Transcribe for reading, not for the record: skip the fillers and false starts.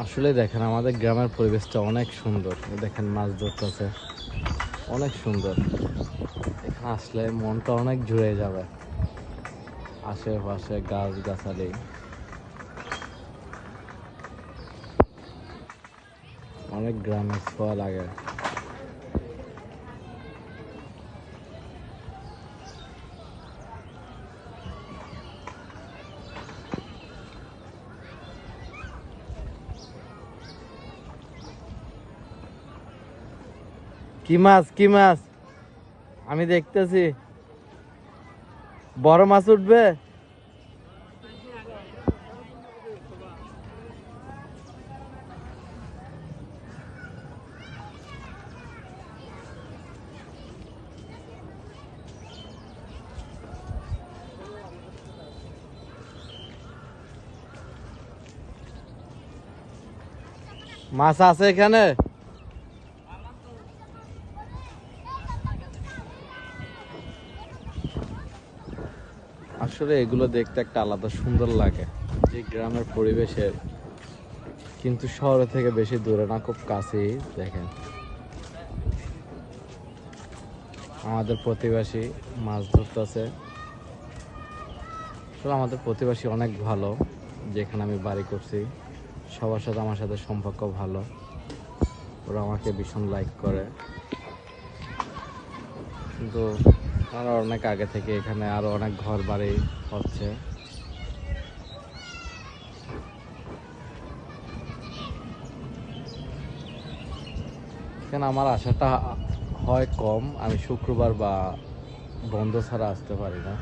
আসলে দেখেন আমাদের গ্রামের পরিবেশটা অনেক সুন্দর। দেখেন মাছ ধরতেছে, অনেক সুন্দর। এখানে আসলে মনটা অনেক জুড়ে যাবে। আশেপাশে গাছ গাছালি, অনেক গ্রামের ছোঁয়া লাগে। কি মাছ, কি মাছ? আমি দেখতেছি বড় মাছ উঠবে। মাছ আছে এখানে। আসলে এগুলো দেখতে একটা আলাদা সুন্দর লাগে, যে গ্রামের পরিবেশের, কিন্তু শহর থেকে বেশি দূরে না, খুব কাছেই। দেখেন আমাদের প্রতিবেশী মাছ ধরতেছে। আসলে আমাদের প্রতিবেশী অনেক ভালো, যেখানে আমি বাড়ি করছি সবার সাথে আমার সাথে সম্পর্ক ভালো। ওরা আমাকে ভীষণ লাইক করে। কিন্তু আরো অনেক আগে থেকে এখানে আরো অনেক ঘর বাড়ি হচ্ছে। এখানে আমার আসাটা হয় কম, আমি শুক্রবার বা বন্ধ ছাড়া আসতে পারি না।